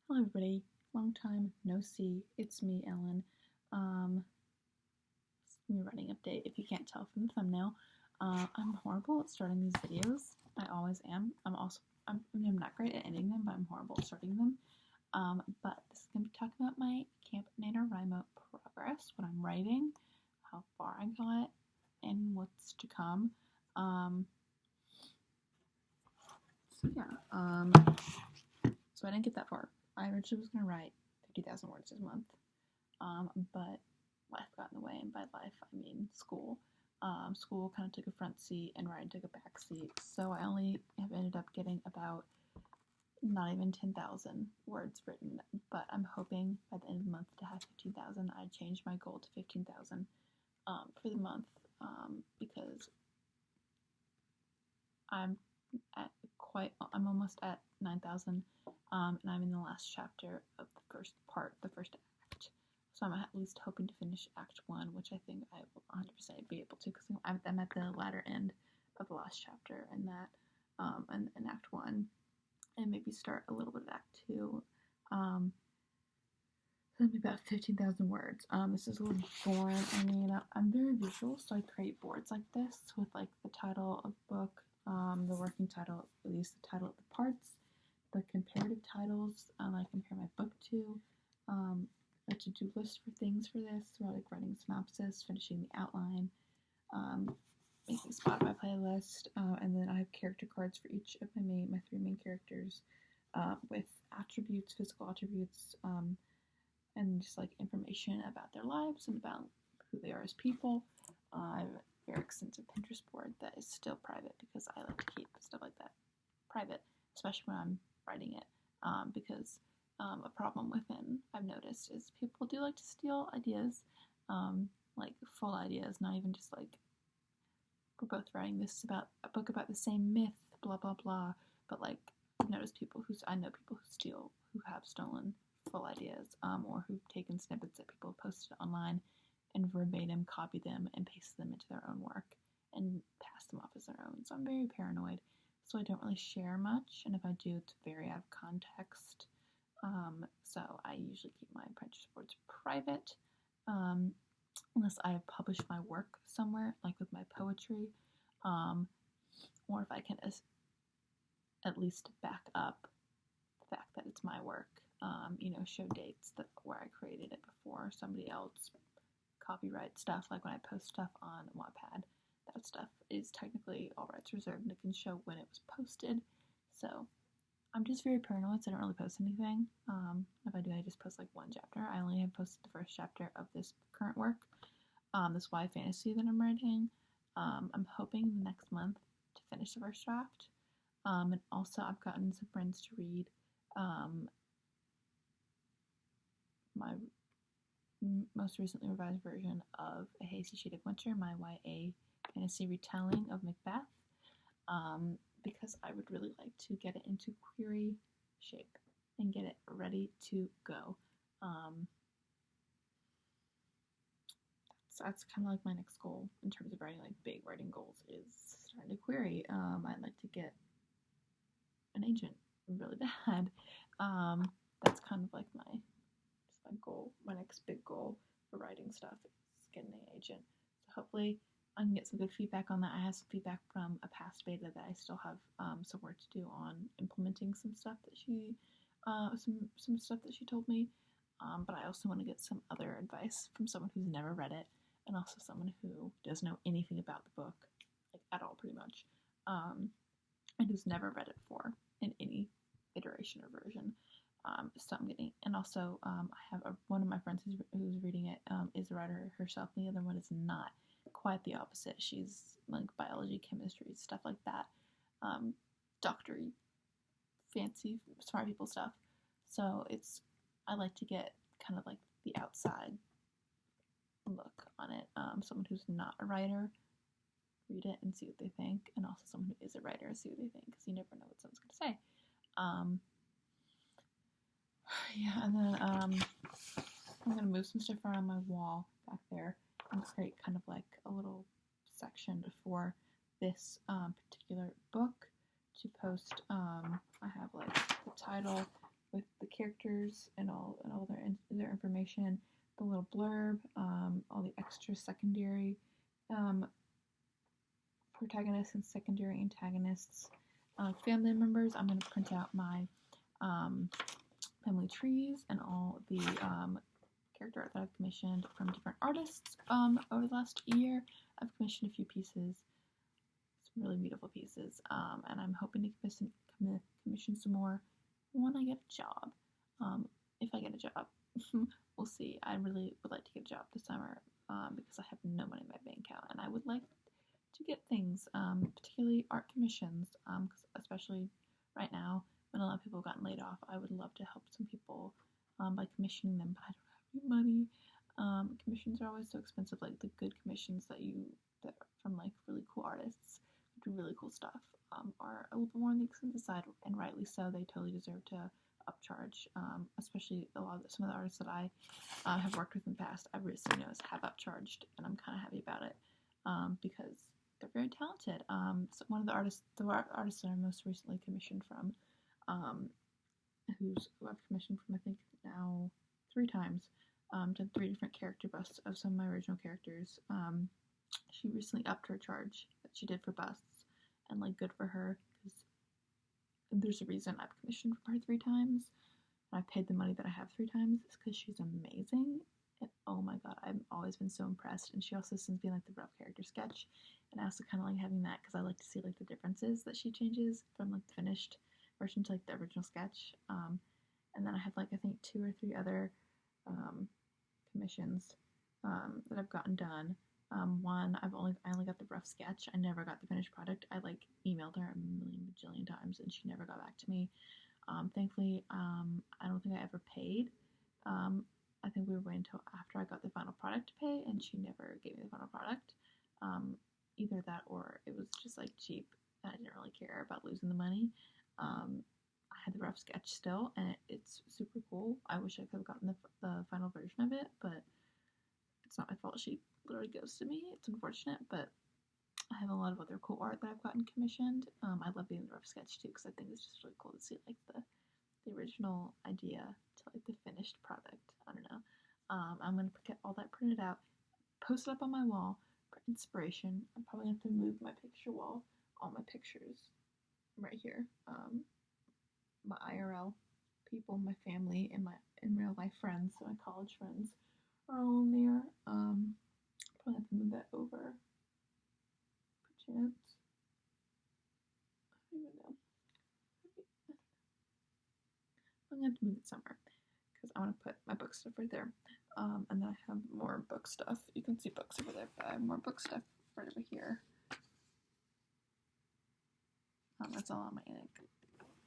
Hello everybody, long time no see, it's me Ellen. It's me running update if you can't tell from the thumbnail. I'm horrible at starting these videos, I always am. I'm not great at ending them, but I'm horrible at starting them. But this is going to be talking about my Camp NaNoWriMo progress, what I'm writing, how far I got, and what's to come. So I didn't get that far. I originally was going to write 50,000 words this month, but life got in the way, and by life I mean school. School kind of took a front seat and writing took a back seat, so I only have ended up getting about not even 10,000 words written, but I'm hoping by the end of the month to have 15,000. I changed my goal to 15,000 for the month because I'm almost at 9,000, and I'm in the last chapter of the first act. So I'm at least hoping to finish Act 1, which I think I will 100% be able to, because I'm at the latter end of the last chapter in that, in Act 1, and maybe start a little bit of Act 2. It'll be about 15,000 words. This is a little boring. I mean, I'm very visual, so I create boards like this with like the title of the book, the working title, at least the title of the parts, the comparative titles I compare my book to, a to-do list for things for this, or like writing synopsis, finishing the outline, making a Spotify playlist, and then I have character cards for each of my three main characters, with attributes, physical attributes, and just like information about their lives and about who they are as people. I have a very extensive Pinterest board that is still private because I like to keep stuff like that private, especially when I'm writing it, because a problem within I've noticed is people do like to steal ideas, like full ideas, not even just like, we're both writing this about a book about the same myth, blah blah blah, but like I've noticed I know people who have stolen full ideas, or who've taken snippets that people have posted online and verbatim copy them and paste them into their own work and pass them off as their own. So I'm very paranoid, so I don't really share much, and if I do, it's very out of context. So I usually keep my Pinterest boards private, unless I have published my work somewhere, like with my poetry, or if I can at least back up the fact that it's my work, show dates where I created it before somebody else, copyright stuff, like when I post stuff on Wattpad, that stuff is technically all rights reserved and it can show when it was posted. So I'm just very paranoid, so I don't really post anything. If I do, I just post like one chapter. I only have posted the first chapter of this current work, this YA fantasy that I'm writing. I'm hoping the next month to finish the first draft. And also I've gotten some friends to read my most recently revised version of A Hazy Shade of Winter, my YA fantasy retelling of Macbeth, because I would really like to get it into query shape and get it ready to go. So that's kind of like my next goal in terms of writing, like big writing goals, is starting to query. I'd like to get an agent really bad. That's kind of like my goal, my next big goal for writing stuff is getting an agent. So hopefully I can get some good feedback on that. I have some feedback from a past beta that I still have some work to do on implementing some stuff that she told me. But I also want to get some other advice from someone who's never read it, and also someone who doesn't know anything about the book, like at all, pretty much, and who's never read it before in any iteration or version. So I'm getting, and also I have one of my friends who's reading it, is a writer herself, and the other one is not. Quite the opposite. She's like biology, chemistry, stuff like that, doctory, fancy, smart people stuff. So I like to get kind of like the outside look on it. Someone who's not a writer, read it and see what they think, and also someone who is a writer, see what they think, because you never know what someone's going to say. Yeah, and then I'm going to move some stuff around on my wall back there and create kind of like a little section for this particular book to post. I have like the title with the characters and all their information, the little blurb, all the extra secondary protagonists and secondary antagonists, family members. I'm going to print out my family trees and all the character art that I've commissioned from different artists over the last year. I've commissioned a few pieces, some really beautiful pieces, and I'm hoping to commission some more when I get a job. If I get a job, we'll see. I really would like to get a job this summer because I have no money in my bank account, and I would like to get things, particularly art commissions, because especially right now when a lot of people have gotten laid off, I would love to help some people by commissioning them, but I don't have any money. Commissions are always so expensive. Like the good commissions that are from like really cool artists who do really cool stuff are a little bit more on the expensive side, and rightly so. They totally deserve to upcharge, especially some of the artists that I have worked with in the past. I've recently noticed have upcharged, and I'm kind of happy about it because they're very talented. So one of the artists that I most recently commissioned from, who I've commissioned from I think now 3 times, done 3 different character busts of some of my original characters. She recently upped her charge that she did for busts, and like good for her, because there's a reason I've commissioned from her 3 times, and I've paid the money that I have 3 times. It's because she's amazing. And oh my god, I've always been so impressed. And she also sends me like the rough character sketch, and I also kind of like having that because I like to see like the differences that she changes from like the finished version to like the original sketch. And then I have like I think 2 or 3 other commissions that I've gotten done. One, I only got the rough sketch. I never got the finished product. I like emailed her a bajillion times and she never got back to me. Thankfully, I don't think I ever paid. I think we were waiting until after I got the final product to pay, and she never gave me the final product. Either that or it was just like cheap, and I didn't really care about losing the money. I had the rough sketch still, and it's super cool. I wish I could have gotten the final version of it, but it's not my fault. She literally ghosted me. It's unfortunate, but I have a lot of other cool art that I've gotten commissioned. I love being the rough sketch too, because I think it's just really cool to see like the original idea to like the finished product. I don't know. I'm gonna get all that printed out, post it up on my wall for inspiration. I'm probably gonna have to move my picture wall, all my pictures right here. My IRL people, my family, and my in real life friends, so my college friends are all in there. Probably have to move that over. Perchance. I don't even know. I'm gonna have to move it somewhere because I want to put my book stuff right there. And then I have more book stuff. You can see books over there, but I have more book stuff right over here. That's all on my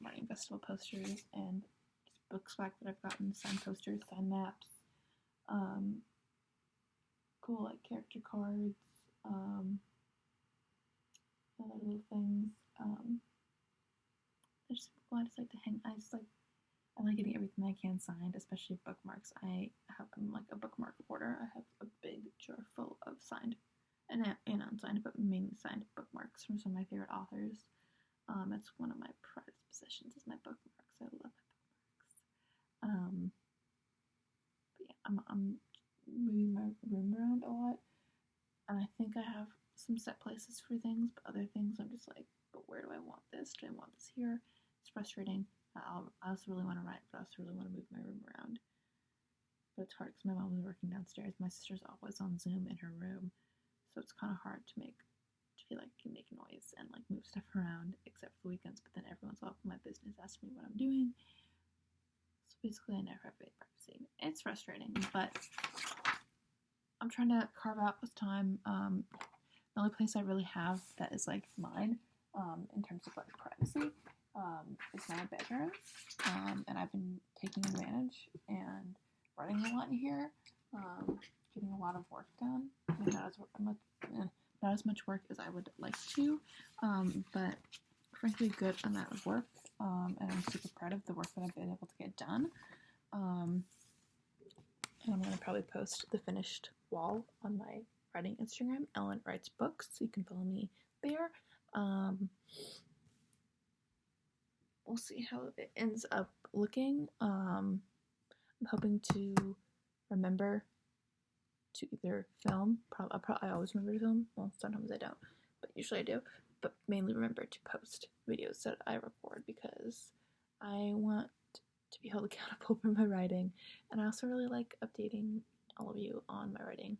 writing festival posters and just book swag that I've gotten, signed posters, signed maps, cool like character cards, other little things. I just like to hang. I like getting everything I can signed, especially bookmarks. I'm like a bookmark hoarder. I have a big drawer full of signed and unsigned, but mainly signed bookmarks from some of my favorite authors. It's one of my prized possessions is my bookmarks. I love my bookmarks. But yeah, I'm moving my room around a lot, and I think I have some set places for things, but other things I'm just like, but where do I want this? Do I want this here? It's frustrating. I also really want to write, but I also really want to move my room around. But it's hard because my mom was working downstairs. My sister's always on Zoom in her room, so it's kind of hard to feel like you make noise and like move stuff around, except for the weekends. But then everyone's off my business, asking me what I'm doing. So basically, I never have any privacy. It's frustrating, but I'm trying to carve out this time. The only place I really have that is like mine, in terms of like privacy, is my bedroom, and I've been taking advantage and writing a lot in here, getting a lot of work done. I mean, not as much work as I would like to, but frankly, good amount of work, and I'm super proud of the work that I've been able to get done. And I'm going to probably post the finished wall on my writing Instagram, Ellen Writes Books, so you can follow me there. we'll see how it ends up looking. I'm hoping to remember to either film. I always remember to film. Well, sometimes I don't, but usually I do. But mainly remember to post videos that I record because I want to be held accountable for my writing, and I also really like updating all of you on my writing.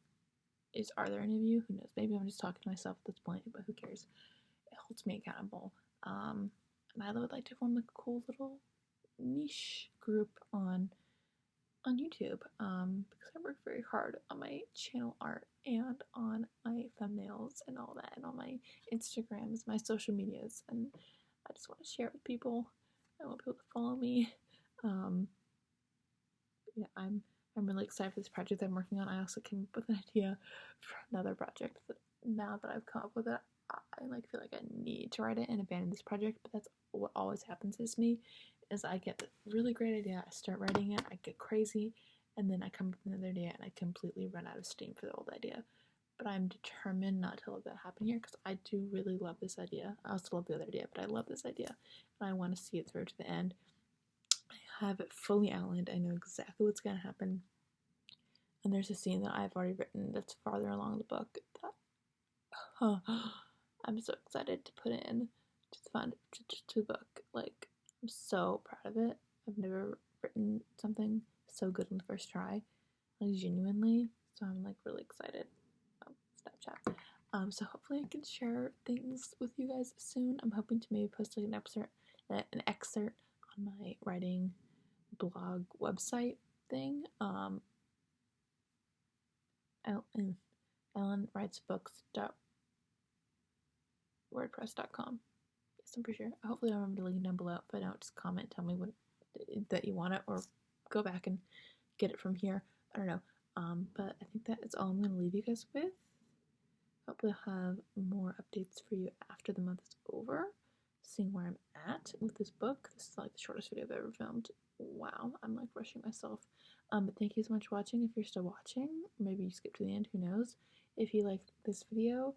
Are there any of you? Who knows? Maybe I'm just talking to myself at this point, but who cares? It holds me accountable. And I would like to form a cool little niche group on YouTube, because I work very hard on my channel art and on my thumbnails and all that, and on my Instagrams, my social medias, and I just want to share it with people. I want people to follow me. Yeah, I'm really excited for this project I'm working on. I also came up with an idea for another project that now that I've come up with it, I feel like I need to write it and abandon this project. But that's what always happens to me, is I get a really great idea, I start writing it, I get crazy, and then I come up with another idea and I completely run out of steam for the old idea. But I'm determined not to let that happen here because I do really love this idea. I also love the other idea, but I love this idea and I want to see it through to the end. I have it fully outlined. I know exactly what's going to happen. And there's a scene that I've already written that's farther along the book that I'm so excited to put in to the book. Like, I'm so proud of it. I've never written something so good on the first try, like genuinely. So I'm like really excited. Snapchat. So hopefully I can share things with you guys soon. I'm hoping to maybe post like an excerpt on my writing blog website thing. EllenWritesBooks.wordpress.com. Yes, I'm pretty sure. Hopefully I'll remember to link down below. If I don't, just comment, tell me that you want it, or go back and get it from here. I don't know. But I think that is all I'm going to leave you guys with. Hopefully I'll have more updates for you after the month is over, seeing where I'm at with this book. This is like the shortest video I've ever filmed. Wow, I'm like rushing myself. But thank you so much for watching. If you're still watching, maybe you skip to the end, who knows. If you liked this video,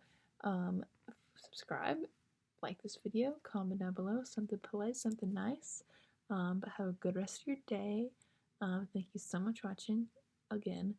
subscribe, like this video, comment down below, something polite, something nice. But have a good rest of your day. Thank you so much for watching. Again,